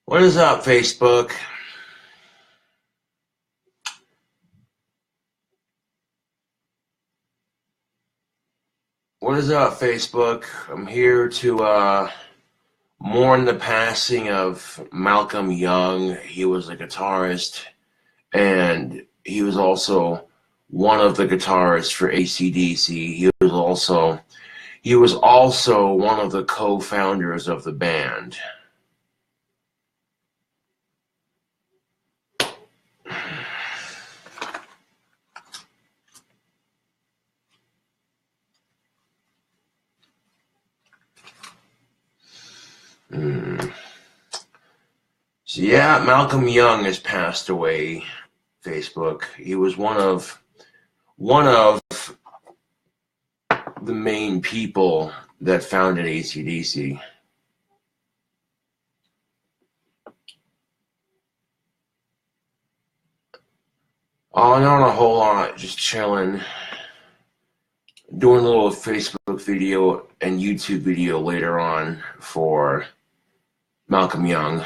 What is up, Facebook? What is up, Facebook? I'm here to mourn the passing of Malcolm Young. He was a guitarist, and he was also one of the guitarists for AC/DC. He was also one of the co-founders of the band. So yeah, Malcolm Young has passed away. Facebook. He was one of the main people that founded AC/DC. Oh, not a whole lot, just chilling. Doing a little Facebook video and YouTube video later on for Malcolm Young.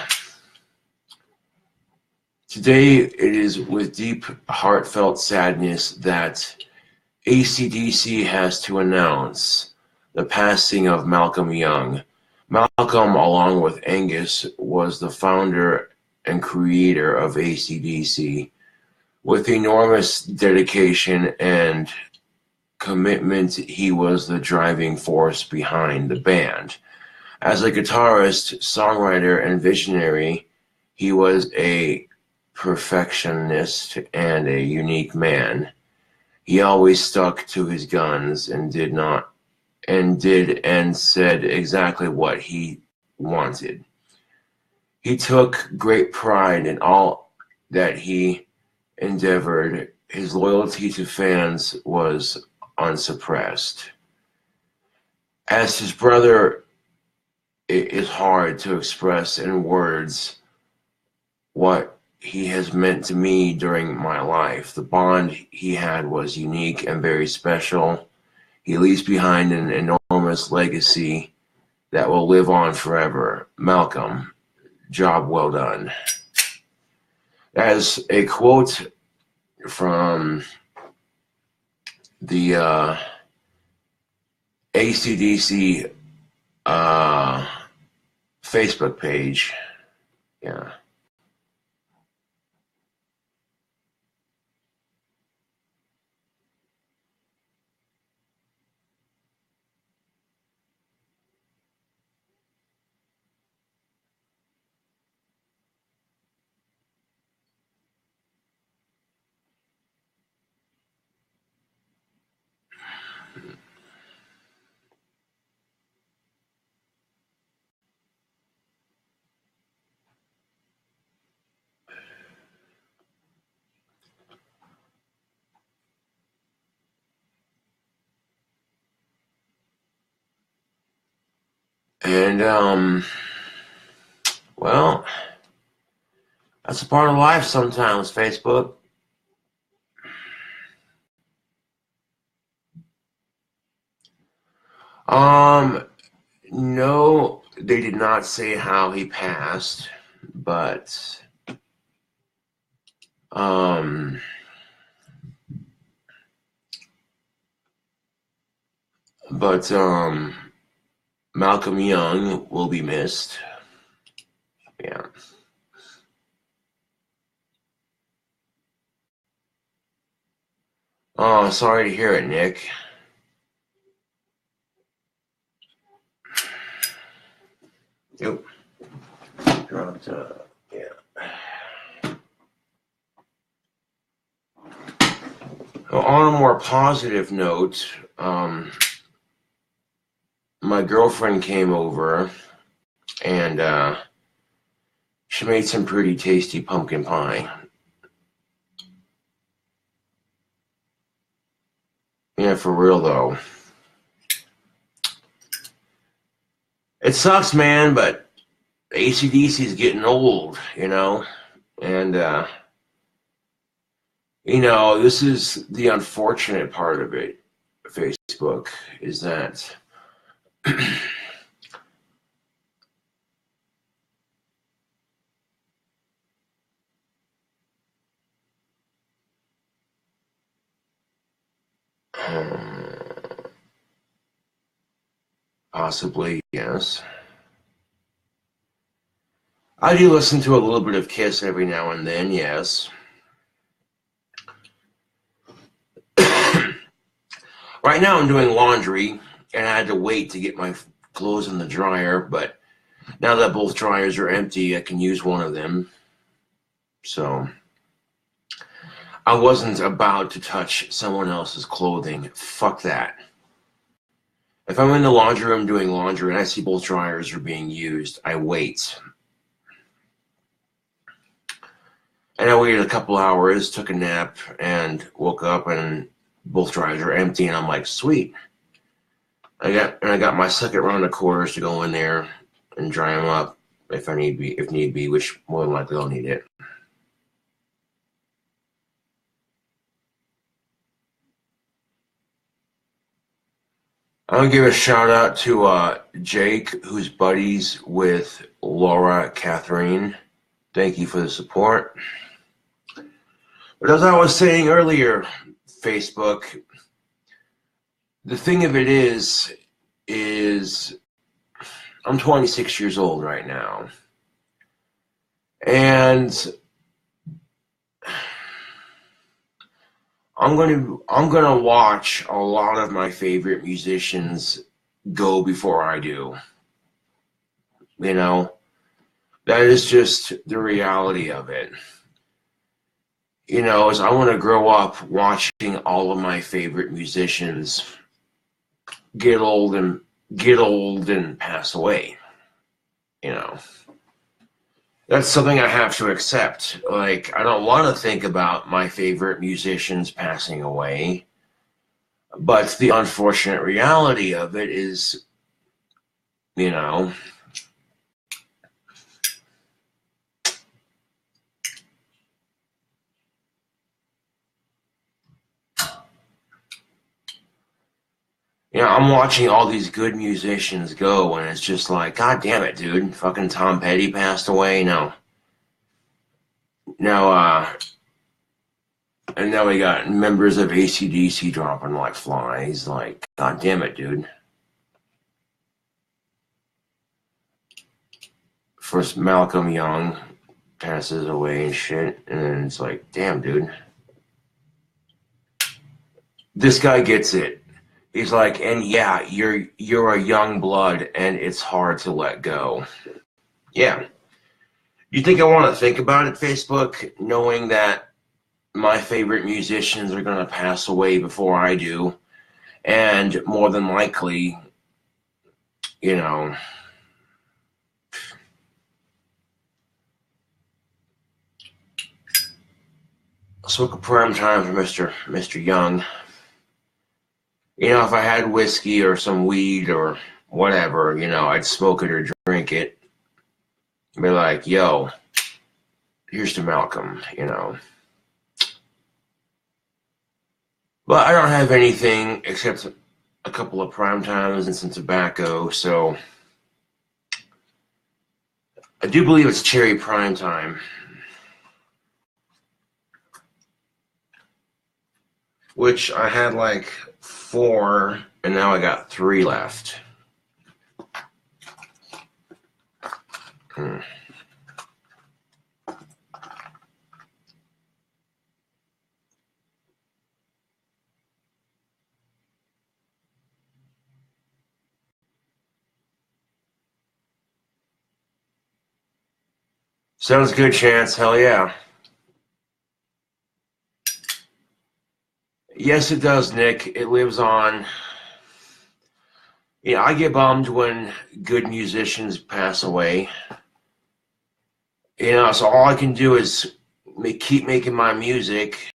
Today, it is with deep, heartfelt sadness that AC/DC has to announce the passing of Malcolm Young. Malcolm, along with Angus, was the founder and creator of AC/DC. With enormous dedication and commitment, he was the driving force behind the band. As a guitarist, songwriter, and visionary, he was a perfectionist and a unique man. He always stuck to his guns and did and said exactly what he wanted. He took great pride in all that he endeavored. His loyalty to fans was unsuppressed. As his brother, it is hard to express in words what he has meant to me during my life. The bond he had was unique and very special. He leaves behind an enormous legacy that will live on forever. Malcolm, job well done. As a quote from the AC/DC Facebook page. Yeah. And well, that's a part of life sometimes, Facebook. No, they did not say how he passed, but Malcolm Young will be missed. Yeah. Oh, sorry to hear it, Nick. Yep. Dropped, yeah. Well, on a more positive note, my girlfriend came over and she made some pretty tasty pumpkin pie. Yeah, for real though. It sucks, man, but AC/DC is getting old, you know? And, you know, this is the unfortunate part of it, Facebook, is that Possibly, yes. I do listen to a little bit of Kiss every now and then, yes. Right now I'm doing laundry, and I had to wait to get my clothes in the dryer, but now that both dryers are empty, I can use one of them. So I wasn't about to touch someone else's clothing. Fuck that. If I'm in the laundry room doing laundry and I see both dryers are being used, I wait. And I waited a couple hours, took a nap, and woke up and both dryers are empty, and I'm like, sweet. I got my second round of quarters to go in there and dry them up if need be, which more than likely I'll need it. I'm gonna give a shout out to Jake, who's buddies with Laura Catherine. Thank you for the support. But as I was saying earlier, Facebook, the thing of it is I'm 26 years old right now. And I'm gonna watch a lot of my favorite musicians go before I do. You know, that is just the reality of it. You know, as I want to grow up watching all of my favorite musicians get old and pass away. You know, that's something I have to accept. Like, I don't want to think about my favorite musicians passing away, but the unfortunate reality of it is, you know, I'm watching all these good musicians go, and it's just like, God damn it, dude. Fucking Tom Petty passed away. No. And now we got members of AC/DC dropping like flies. Like, God damn it, dude. First, Malcolm Young passes away and shit, and then it's like, damn, dude. This guy gets it. He's like, and yeah, you're a young blood, and it's hard to let go. Yeah. You think I want to think about it, Facebook, knowing that my favorite musicians are going to pass away before I do, and more than likely, you know, smoke a prime time for Mr. Young. You know, if I had whiskey or some weed or whatever, you know, I'd smoke it or drink it. Be like, yo, here's to Malcolm, you know. But I don't have anything except a couple of prime times and some tobacco, so I do believe it's cherry prime time. Which I had like 4, and now I got 3 left. Sounds good, Chance. Hell yeah. Yes, it does, Nick. It lives on. Yeah, I get bummed when good musicians pass away. You know, so all I can do is keep making my music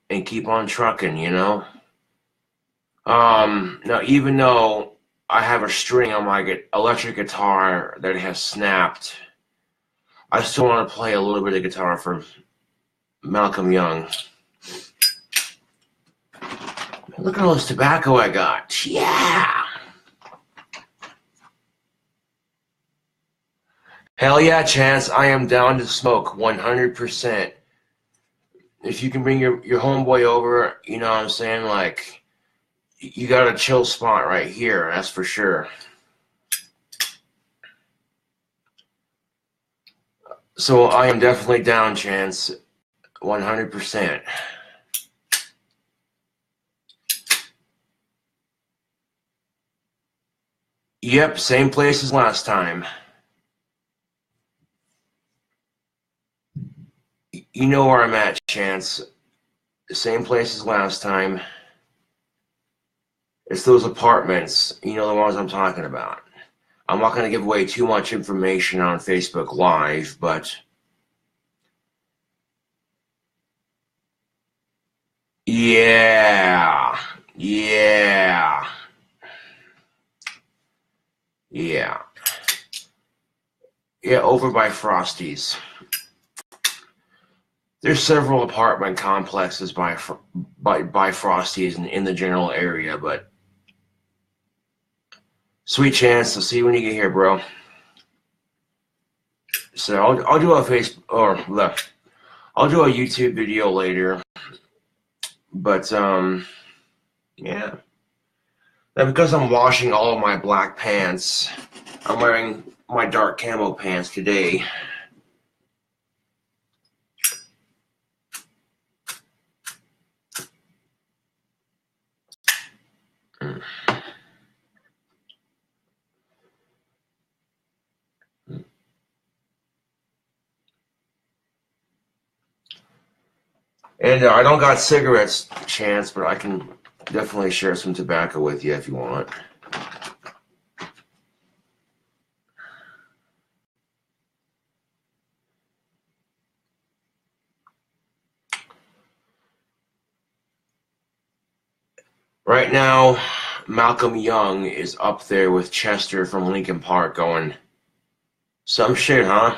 and keep on trucking, you know? Now, even though I have a string on my electric guitar that has snapped, I still want to play a little bit of guitar for Malcolm Young. Look at all this tobacco I got. Yeah! Hell yeah, Chance. I am down to smoke 100%. If you can bring your homeboy over, you know what I'm saying? Like, you got a chill spot right here, that's for sure. So I am definitely down, Chance, 100%. Yep, same place as last time. You know where I'm at, Chance. Same place as last time. It's those apartments. You know the ones I'm talking about. I'm not going to give away too much information on Facebook Live, but yeah, yeah, yeah, yeah, over by Frosty's. There's several apartment complexes by Frosty's in the general area, but sweet Chance, I'll see you when you get here, bro. So I'll do a I'll do a YouTube video later, but yeah. Now because I'm washing all of my black pants, I'm wearing my dark camo pants today. And I don't got cigarettes, Chance, but I can definitely share some tobacco with you if you want. Right now, Malcolm Young is up there with Chester from Lincoln Park going, some shit, huh?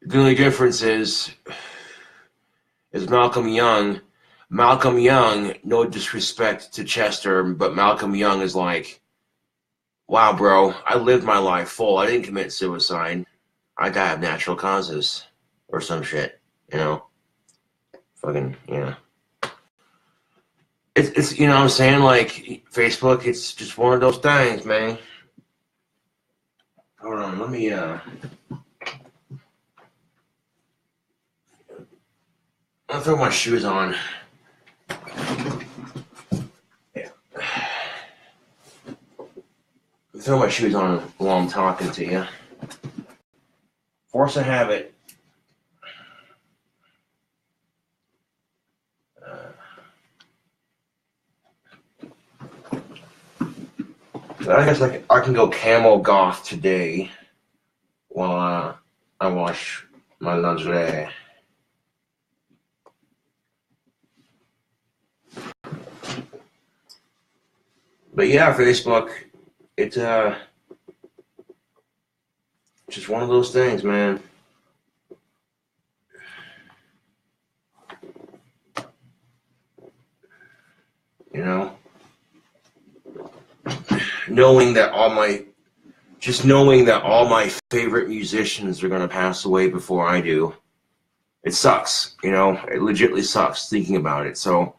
The only difference is Malcolm Young, no disrespect to Chester, but Malcolm Young is like, wow, bro, I lived my life full. I didn't commit suicide. I died of natural causes or some shit, you know? Fucking, yeah. It's you know what I'm saying? Like, Facebook, it's just one of those things, man. Hold on, let me, I'll throw my shoes on. Yeah. Throw my shoes on while I'm talking to you. Force of habit. I guess I can go camo goth today while I wash my lingerie. But yeah, Facebook, it's just one of those things, man. You know, knowing that all my favorite musicians are gonna pass away before I do, it sucks. You know, it legitimately sucks thinking about it. So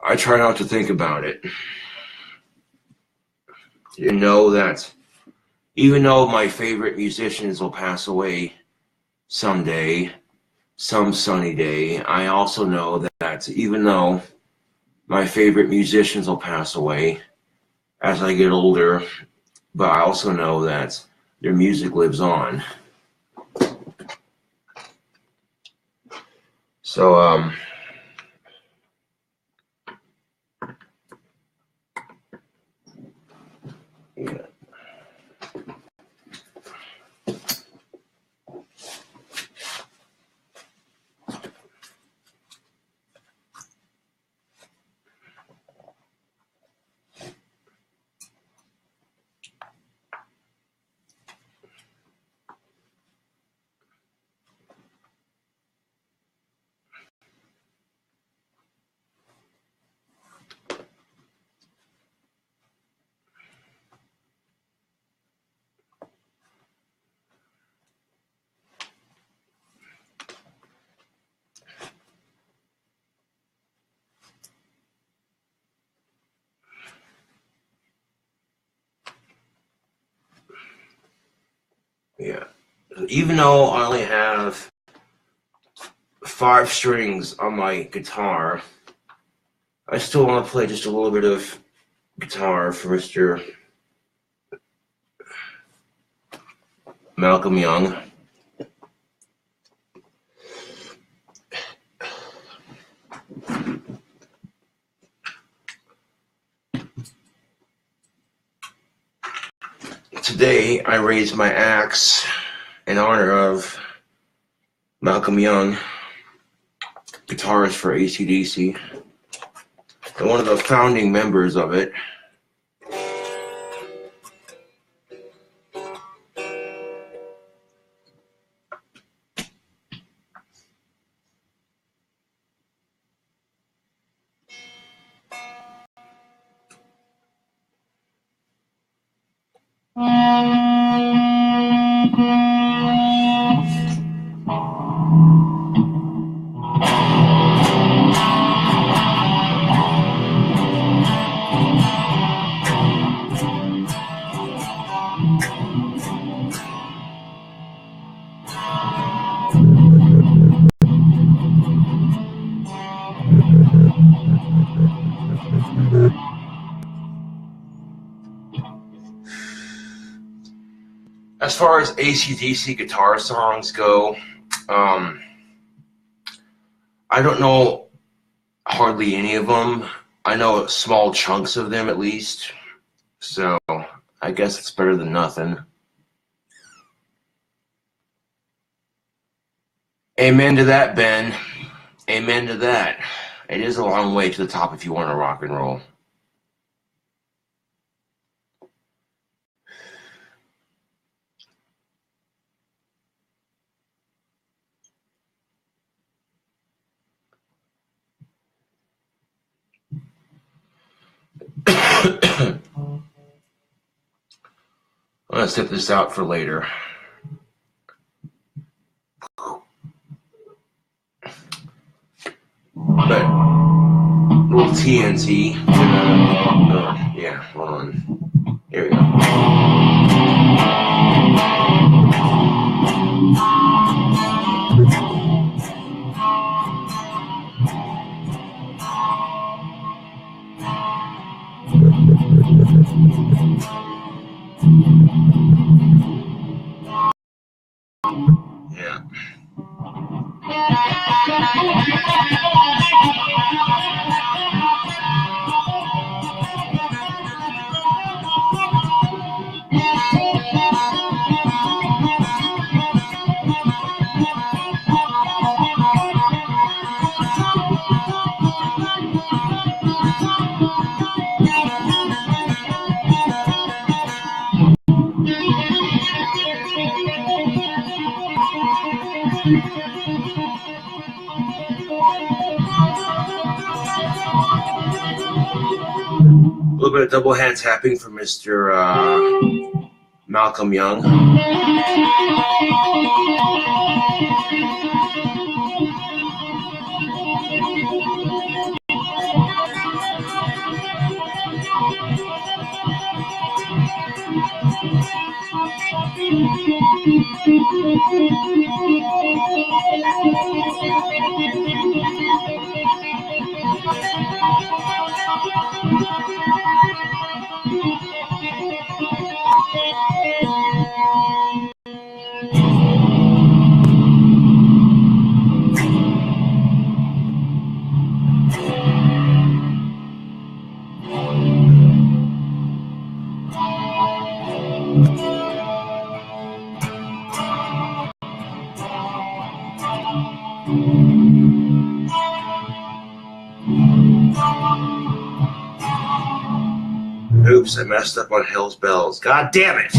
I try not to think about it. You know that even though my favorite musicians will pass away someday, some sunny day, I also know that even though my favorite musicians will pass away as I get older, but I also know that their music lives on. So, yeah. Yeah. Even though I only have 5 strings on my guitar, I still want to play just a little bit of guitar for Mr. Malcolm Young. Today, I raised my axe in honor of Malcolm Young, guitarist for AC/DC, and one of the founding members of it. As far as AC/DC guitar songs go, I don't know hardly any of them. I know small chunks of them at least, so I guess it's better than nothing. Amen to that, Ben. Amen to that. It is a long way to the top if you want to rock and roll. I'm gonna set this out for later. But little TNT. Yeah, hold on. Here we go. Yeah. A little bit of double hand tapping for Mr. Malcolm Young. Oops, I messed up on Hell's Bells. God damn it!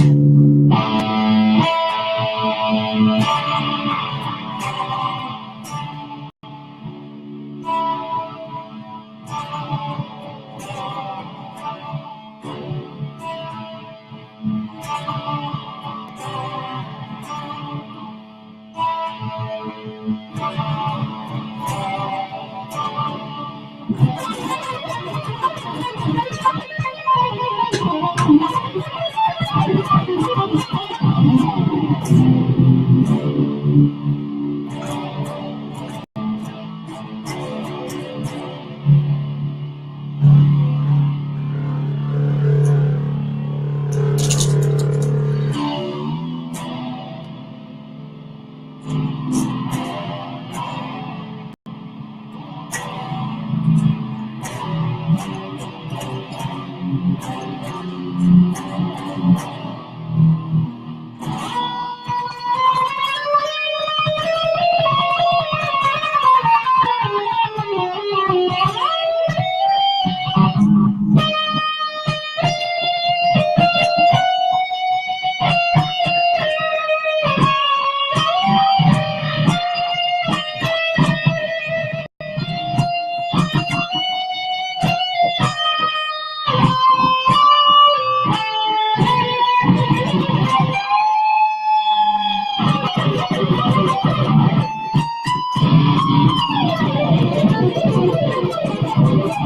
In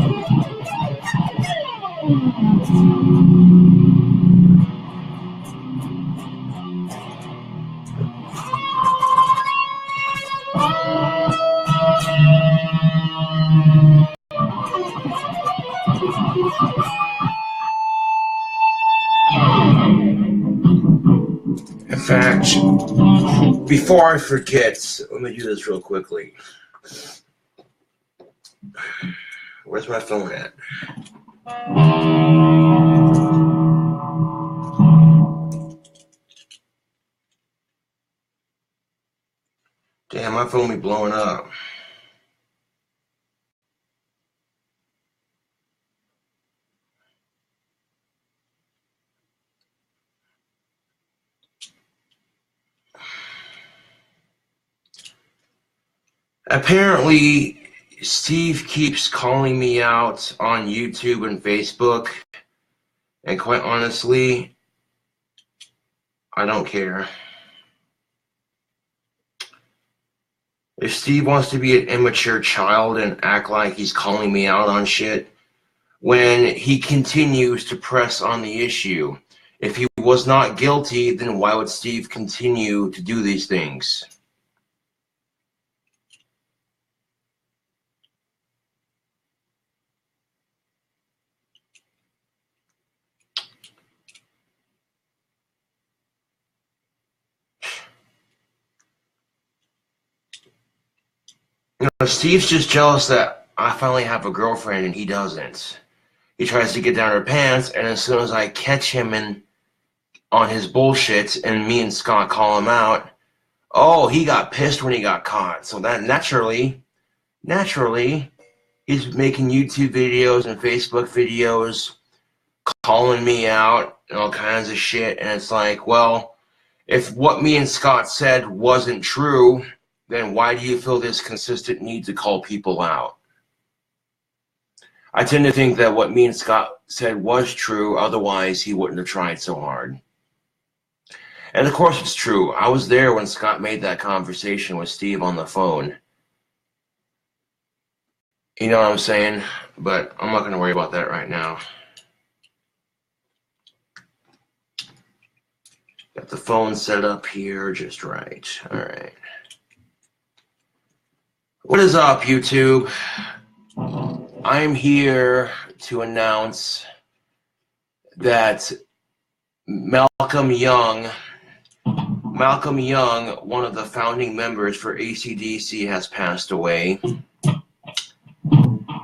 fact, before I forget, let me do this real quickly. Where's my phone at? Damn, my phone be blowing up. Apparently, Steve keeps calling me out on YouTube and Facebook, and quite honestly, I don't care. If Steve wants to be an immature child and act like he's calling me out on shit, when he continues to press on the issue, if he was not guilty, then why would Steve continue to do these things? You know, Steve's just jealous that I finally have a girlfriend and he doesn't. He tries to get down her pants, and as soon as I catch him on his bullshit and me and Scott call him out, oh, he got pissed when he got caught. So that naturally, he's making YouTube videos and Facebook videos calling me out and all kinds of shit. And it's like, well, if what me and Scott said wasn't true, then why do you feel this consistent need to call people out? I tend to think that what me and Scott said was true, otherwise he wouldn't have tried so hard. And of course it's true. I was there when Scott made that conversation with Steve on the phone. You know what I'm saying? But I'm not going to worry about that right now. Got the phone set up here just right. All right. What is up, YouTube? I'm here to announce that Malcolm Young, one of the founding members for AC/DC, has passed away.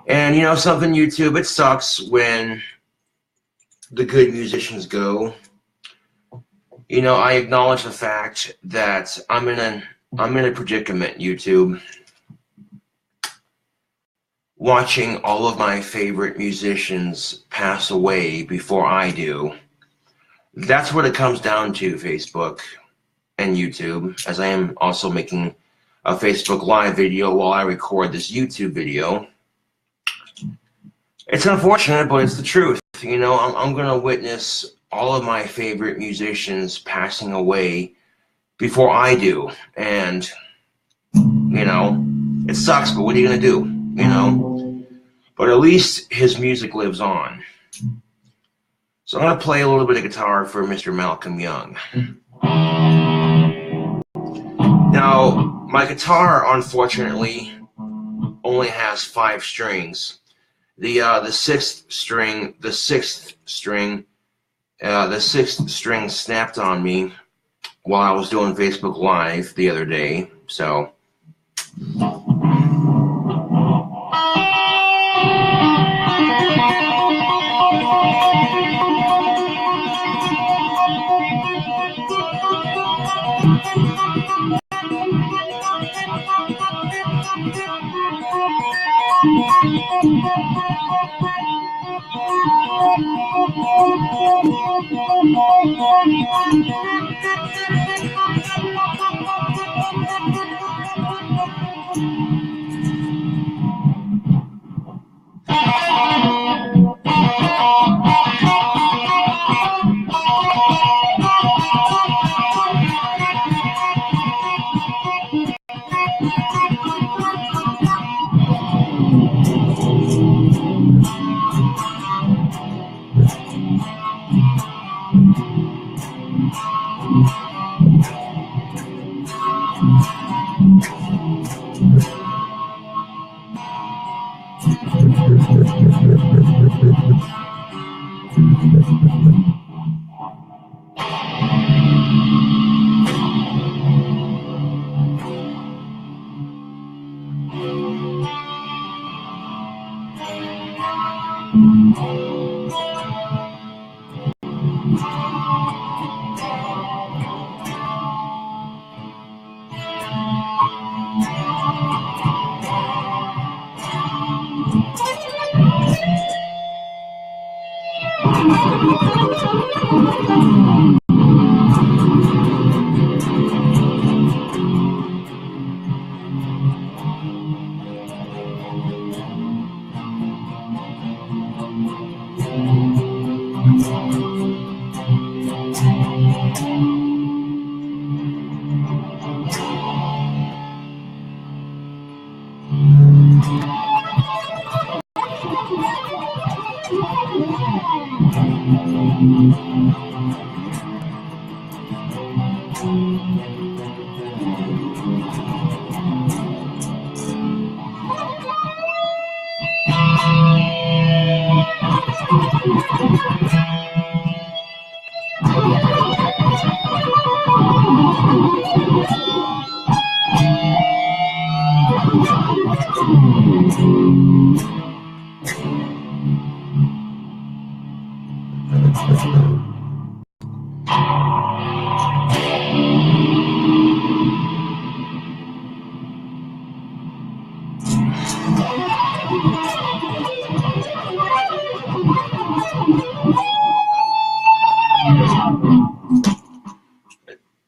And you know something, YouTube? It sucks when the good musicians go. You know, I acknowledge the fact that I'm in a predicament, YouTube. Watching all of my favorite musicians pass away before I do. That's what it comes down to, Facebook and YouTube, as I am also making a Facebook Live video while I record this YouTube video. It's unfortunate, but it's the truth. You know, I'm going to witness all of my favorite musicians passing away before I do. And, you know, it sucks, but what are you going to do? You know, but at least his music lives on. So I'm going to play a little bit of guitar for Mr. Malcolm Young. Now, my guitar, unfortunately, only has 5 strings. The sixth string snapped on me while I was doing Facebook Live the other day. So.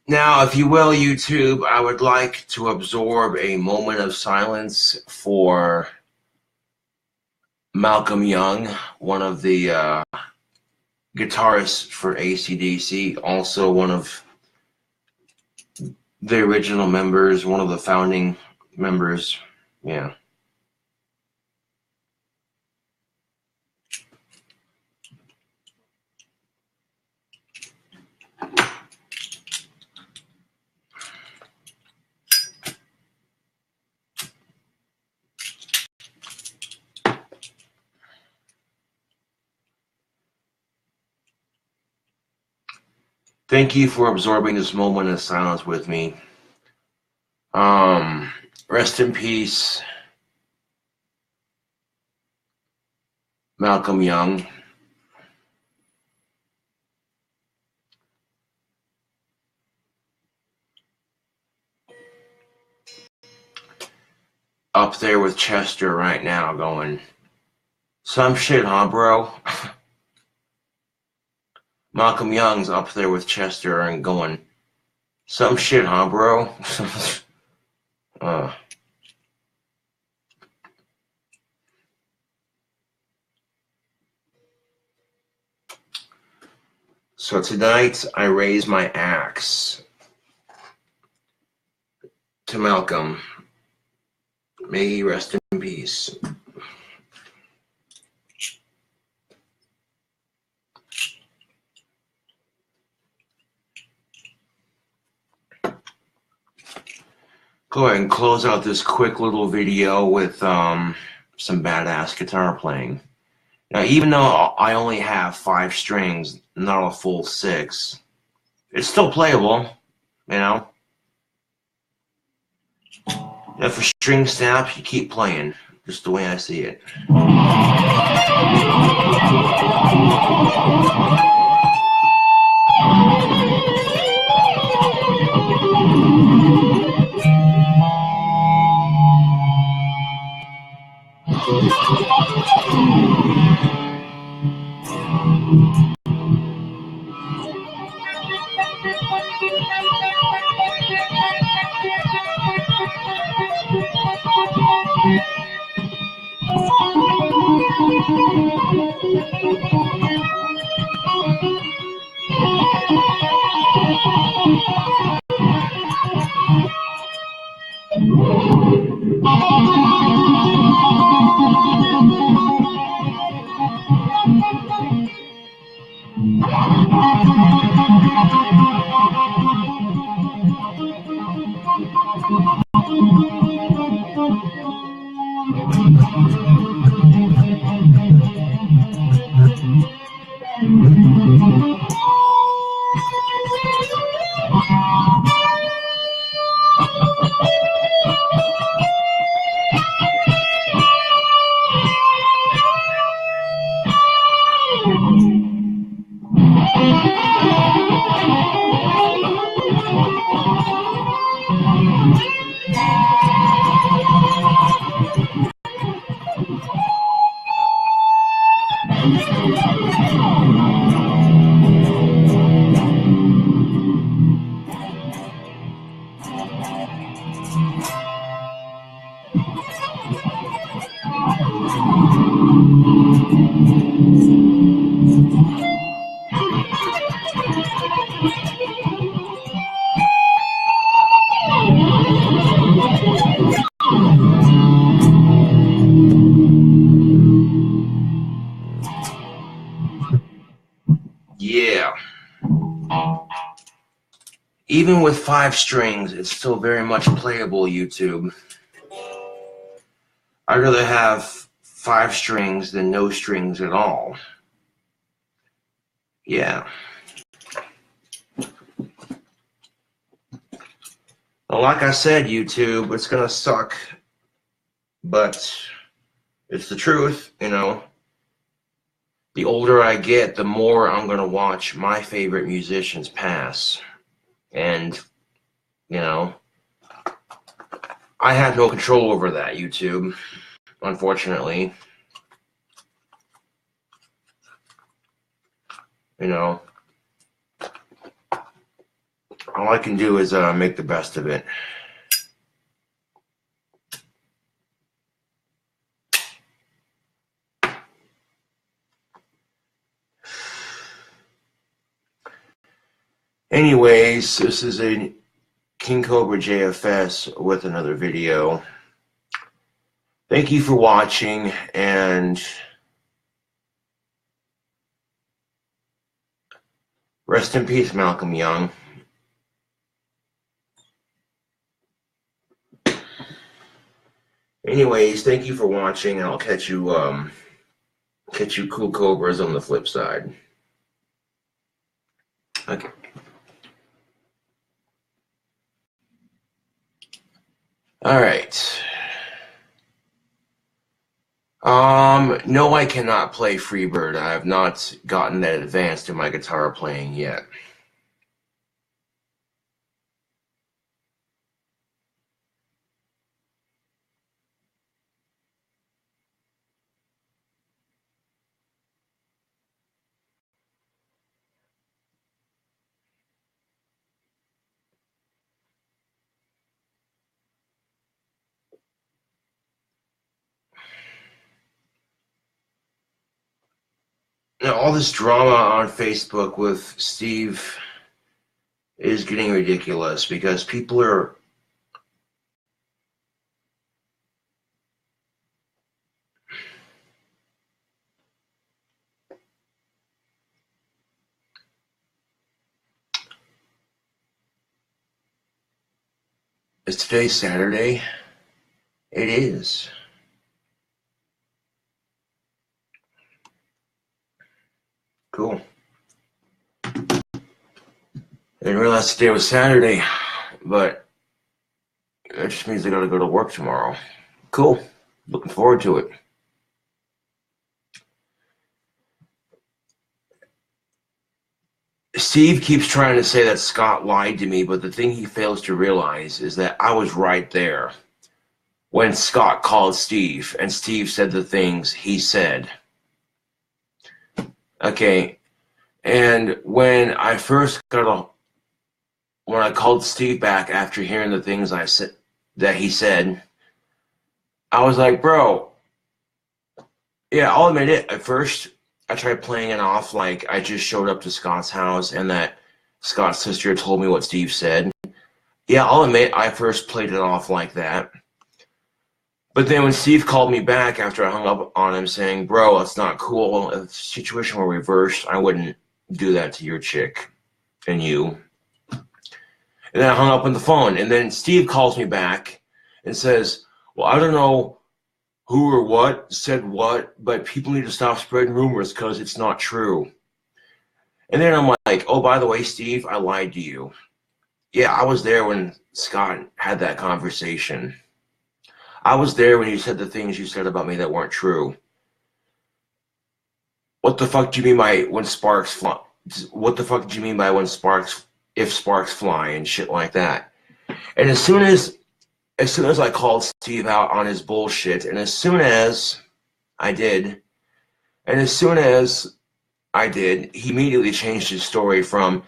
Now, if you will, YouTube, I would like to absorb a moment of silence for Malcolm Young, one of the guitarists for AC/DC, also one of the original members, one of the founding members. Yeah. Thank you for absorbing this moment of silence with me. Rest in peace, Malcolm Young. Up there with Chester right now going, some shit, huh, bro? Malcolm Young's up there with Chester and going, some shit, huh, bro? So tonight I raise my axe to Malcolm. May he rest in peace. Go ahead and close out this quick little video with some badass guitar playing. Now, even though I only have 5 strings, not a full 6, it's still playable, you know. If a string snaps, you keep playing, just the way I see it. Yeah. Even with 5 strings, it's still very much playable, YouTube. I'd rather have 5 strings than no strings at all. Yeah. Well, like I said, YouTube, it's gonna suck, but it's the truth, you know. The older I get, the more I'm gonna watch my favorite musicians pass. And, you know, I have no control over that, YouTube, unfortunately. You know, all I can do is make the best of it. Anyways, this is a KingCobraJFS with another video. Thank you for watching, and rest in peace, Malcolm Young. Anyways, thank you for watching, and I'll catch you cool cobras on the flip side. Okay. All right. No, I cannot play Freebird. I have not gotten that advanced in my guitar playing yet. Now, all this drama on Facebook with Steve is getting ridiculous because people are Is today Saturday? It is. Cool. I didn't realize today was Saturday, but that just means I gotta go to work tomorrow. Cool. Looking forward to it. Steve keeps trying to say that Scott lied to me, but the thing he fails to realize is that I was right there when Scott called Steve, and Steve said the things he said. Okay, and when I called Steve back after hearing the things I said that he said, I was like, bro, yeah, I'll admit it. At first, I tried playing it off like I just showed up to Scott's house and that Scott's sister told me what Steve said. Yeah, I'll admit I first played it off like that. But then when Steve called me back after I hung up on him saying, bro, it's not cool. If the situation were reversed, I wouldn't do that to your chick and you. And then I hung up on the phone. And then Steve calls me back and says, well, I don't know who or what said what, but people need to stop spreading rumors because it's not true. And then I'm like, oh, by the way, Steve, I lied to you. Yeah, I was there when Scott had that conversation. I was there when you said the things you said about me that weren't true. What the fuck do you mean by when sparks fly? What the fuck do you mean by when if sparks fly and shit like that? And as soon as I called Steve out on his bullshit, and as soon as I did, and as soon as I did, he immediately changed his story from,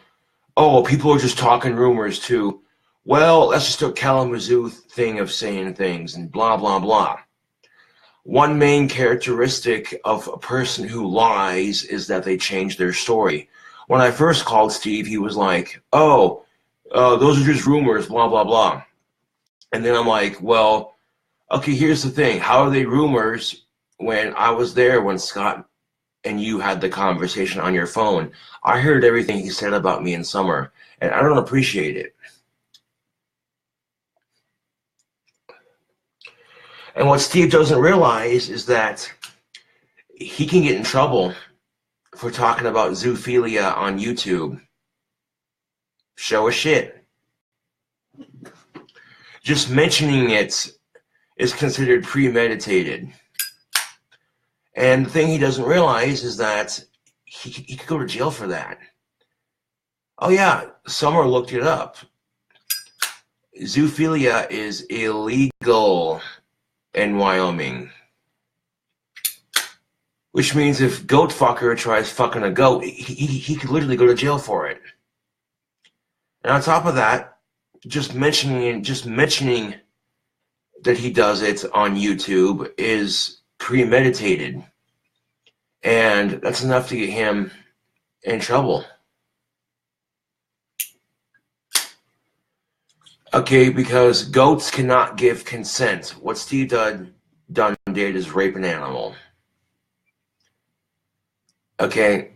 oh, people are just talking rumors, to, well, that's just a Kalamazoo thing of saying things and blah, blah, blah. One main characteristic of a person who lies is that they change their story. When I first called Steve, he was like, oh, those are just rumors, blah, blah, blah. And then I'm like, well, okay, here's the thing. How are they rumors when I was there when Scott and you had the conversation on your phone? I heard everything he said about me in Summer, and I don't appreciate it. And what Steve doesn't realize is that he can get in trouble for talking about zoophilia on YouTube. Show a shit. Just mentioning it is considered premeditated. And the thing he doesn't realize is that he could go to jail for that. Oh yeah, Summer looked it up. Zoophilia is illegal in Wyoming. Which means if goat fucker tries fucking a goat, he could literally go to jail for it. And on top of that, just mentioning that he does it on YouTube is premeditated. And that's enough to get him in trouble. Okay, because goats cannot give consent. What Steve did is rape an animal. Okay.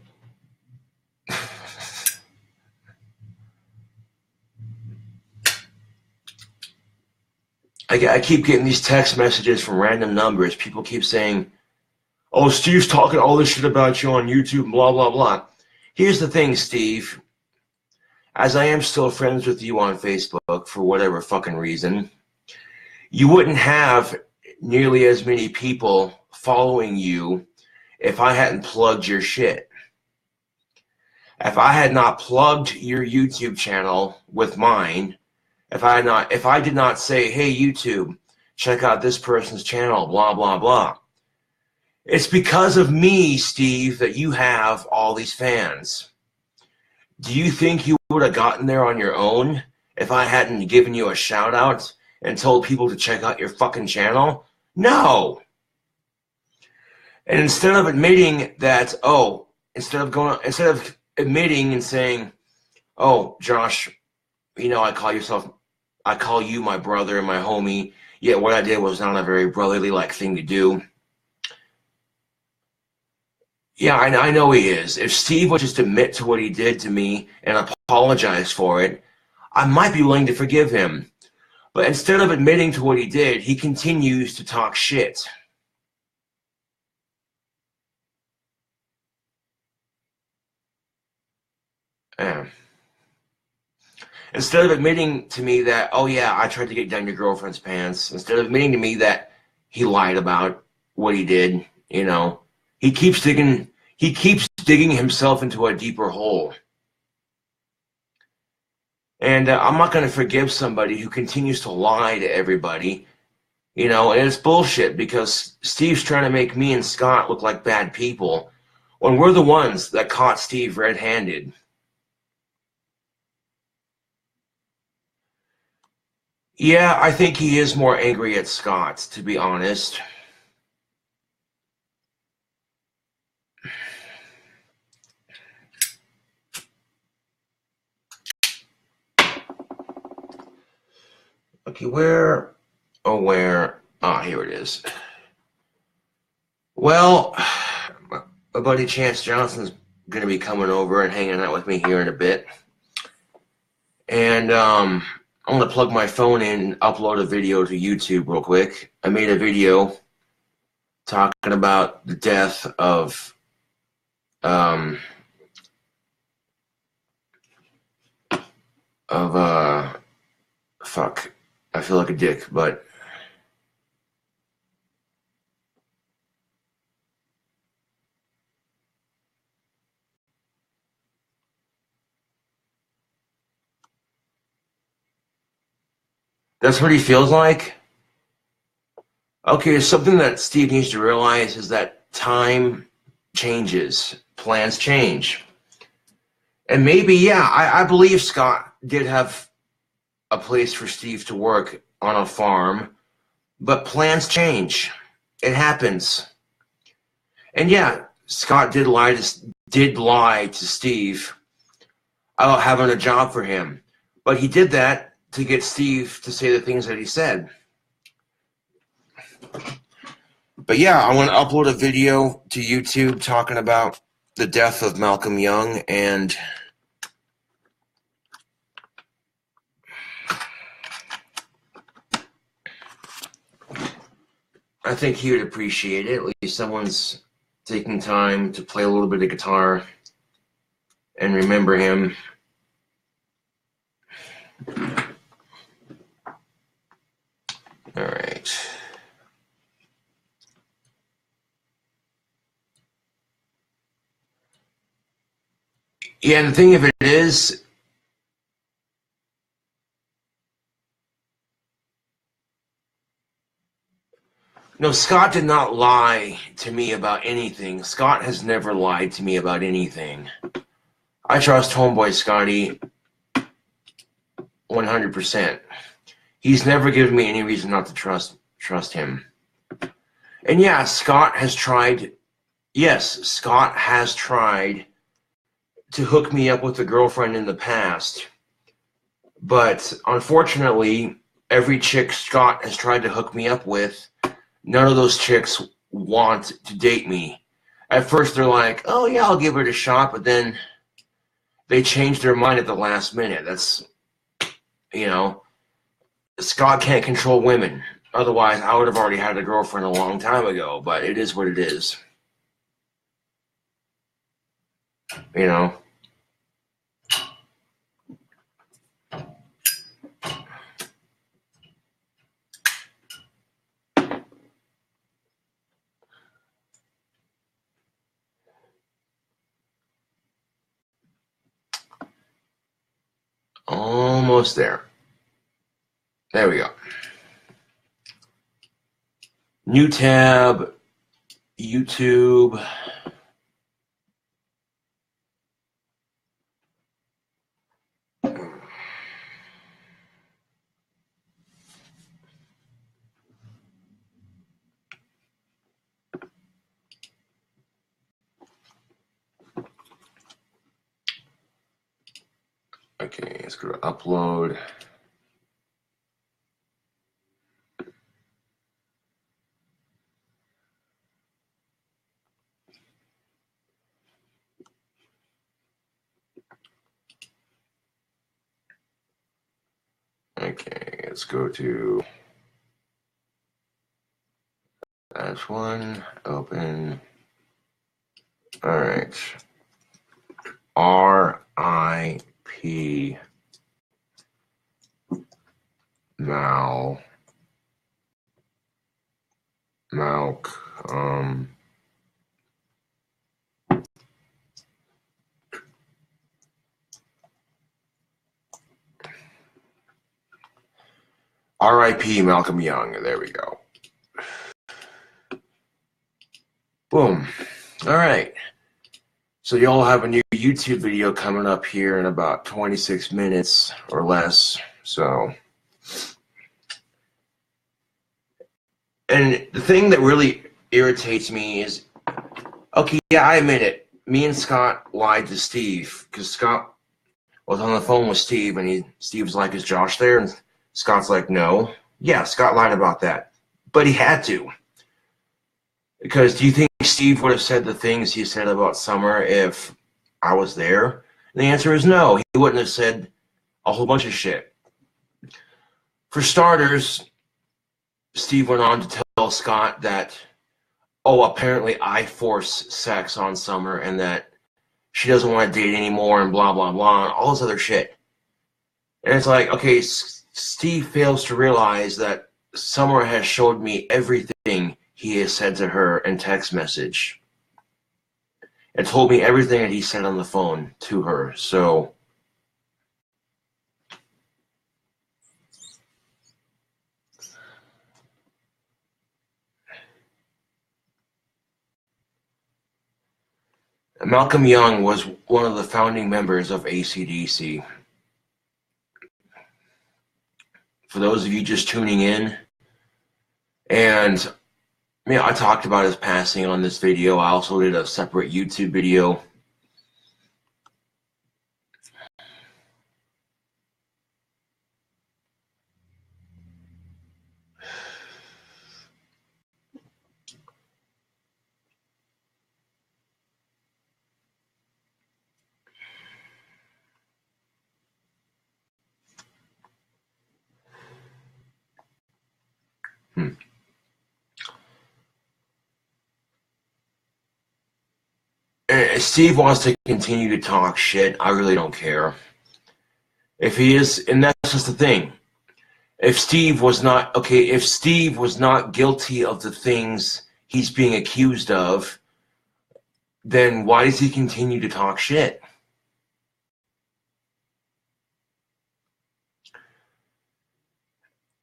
I keep getting these text messages from random numbers. People keep saying, oh, Steve's talking all this shit about you on YouTube, blah, blah, blah. Here's the thing, Steve. As I am still friends with you on Facebook for whatever fucking reason, you wouldn't have nearly as many people following you if I hadn't plugged your shit. If I had not plugged your YouTube channel with mine, if I did not say, hey, YouTube, check out this person's channel, blah, blah, blah. It's because of me, Steve, that you have all these fans. Do you think you would have gotten there on your own if I hadn't given you a shout out and told people to check out your fucking channel? No. And instead of admitting that, instead of admitting and saying, oh, Josh, you know, I call you my brother and my homie, yet what I did was not a very brotherly-like thing to do. Yeah, I know he is. If Steve would just admit to what he did to me and apologize for it, I might be willing to forgive him. But instead of admitting to what he did, he continues to talk shit. Yeah. Instead of admitting to me that, oh yeah, I tried to get down your girlfriend's pants, instead of admitting to me that he lied about what he did, you know, he keeps digging himself into a deeper hole. And I'm not going to forgive somebody who continues to lie to everybody, you know, and it's bullshit because Steve's trying to make me and Scott look like bad people when we're the ones that caught Steve red-handed. Yeah, I think he is more angry at Scott, to be honest. Okay, where? Here it is. Well, my buddy Chance Johnson's going to be coming over and hanging out with me here in a bit. And I'm going to plug my phone in and upload a video to YouTube real quick. I made a video talking about the death of fuck. I feel like a dick, but that's what he feels like? Okay, something that Steve needs to realize is that time changes, plans change. And maybe, yeah, I believe Scott did have a place for Steve to work on a farm, but plans change. It happens. And yeah, Scott did lie to Steve about having a job for him. But he did that to get Steve to say the things that he said. But yeah, I want to upload a video to YouTube talking about the death of Malcolm Young, and I think he would appreciate it. At least someone's taking time to play a little bit of guitar and remember him. All right. Yeah, and the thing of it is, no, Scott did not lie to me about anything. Scott has never lied to me about anything. I trust homeboy Scotty 100%. He's never given me any reason not to trust him. And yeah, Scott has tried to hook me up with a girlfriend in the past. But unfortunately, every chick Scott has tried to hook me up with, none of those chicks want to date me. At first, they're like, oh yeah, I'll give it a shot, but then they change their mind at the last minute. That's, Scott can't control women. Otherwise, I would have already had a girlfriend a long time ago, but it is what it is. Almost there. There we go. New tab, YouTube. Okay, let's go to upload. Okay, let's go to that's one, open. All right. R.I.P. Malcolm. R.I.P. Malcolm Young. There we go. Boom. All right. So y'all have a new YouTube video coming up here in about 26 minutes or less. So, and the thing that really irritates me is, okay, yeah, I admit it. Me and Scott lied to Steve because Scott was on the phone with Steve, and Steve's like, is Josh there? And Scott's like, no. Yeah, Scott lied about that. But he had to. Because do you think Steve would have said the things he said about Summer if I was there? And the answer is no. He wouldn't have said a whole bunch of shit. For starters, Steve went on to tell Scott that, apparently I force sex on Summer and that she doesn't want to date anymore and blah, blah, blah, and all this other shit. And it's like, okay, Steve fails to realize that Summer has showed me everything he has said to her in text message. And told me everything that he said on the phone to her. So Malcolm Young was one of the founding members of AC/DC. For those of you just tuning in, and I talked about his passing on this video. I also did a separate YouTube video. If Steve wants to continue to talk shit, I really don't care. If he is, and that's just the thing. If Steve was not guilty of the things he's being accused of, then why does he continue to talk shit?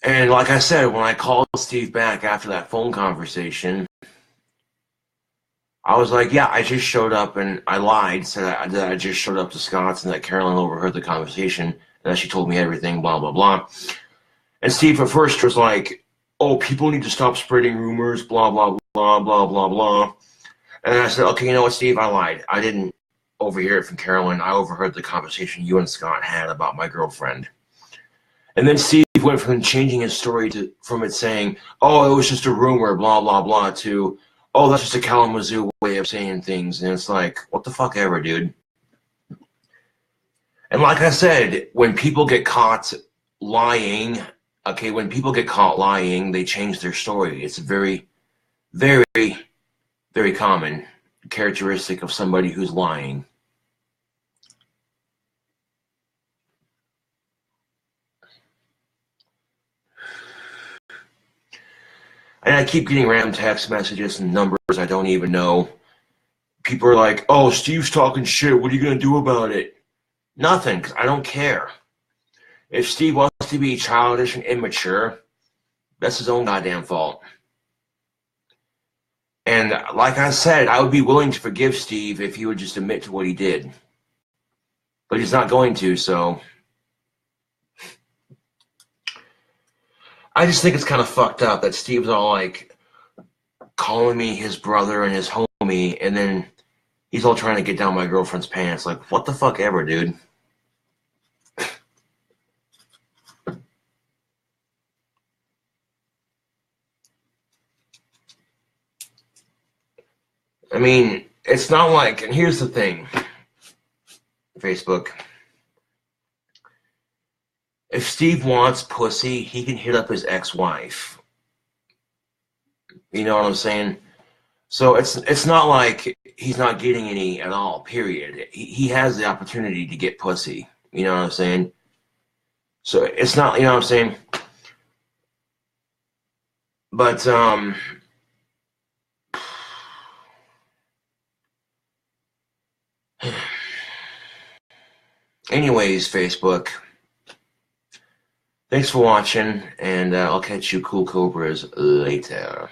And like I said, when I called Steve back after that phone conversation, I was like, yeah, I just showed up, and I lied, said that I just showed up to Scott's and that Carolyn overheard the conversation and that she told me everything, blah, blah, blah. And Steve at first was like, oh, people need to stop spreading rumors, blah, blah, blah, blah, blah, blah. And I said, okay, you know what, Steve, I lied. I didn't overhear it from Carolyn. I overheard the conversation you and Scott had about my girlfriend. And then Steve went from changing his story from it saying, oh, it was just a rumor, blah, blah, blah, to, oh, that's just a Kalamazoo way of saying things. And it's like, what the fuck ever, dude. And like I said, when people get caught lying, they change their story. It's a very, very, very common characteristic of somebody who's lying. And I keep getting random text messages and numbers I don't even know. People are like, oh, Steve's talking shit. What are you going to do about it? Nothing, because I don't care. If Steve wants to be childish and immature, that's his own goddamn fault. And like I said, I would be willing to forgive Steve if he would just admit to what he did. But he's not going to, so I just think it's kind of fucked up that Steve's all like calling me his brother and his homie, and then he's all trying to get down my girlfriend's pants. Like, what the fuck ever, dude? I mean, it's not like, and here's the thing, Facebook. If Steve wants pussy, he can hit up his ex-wife. You know what I'm saying? So it's not like he's not getting any at all, period. He has the opportunity to get pussy. You know what I'm saying? So it's not, you know what I'm saying? But, anyways, Facebook, thanks for watching, and I'll catch you cool cobras later.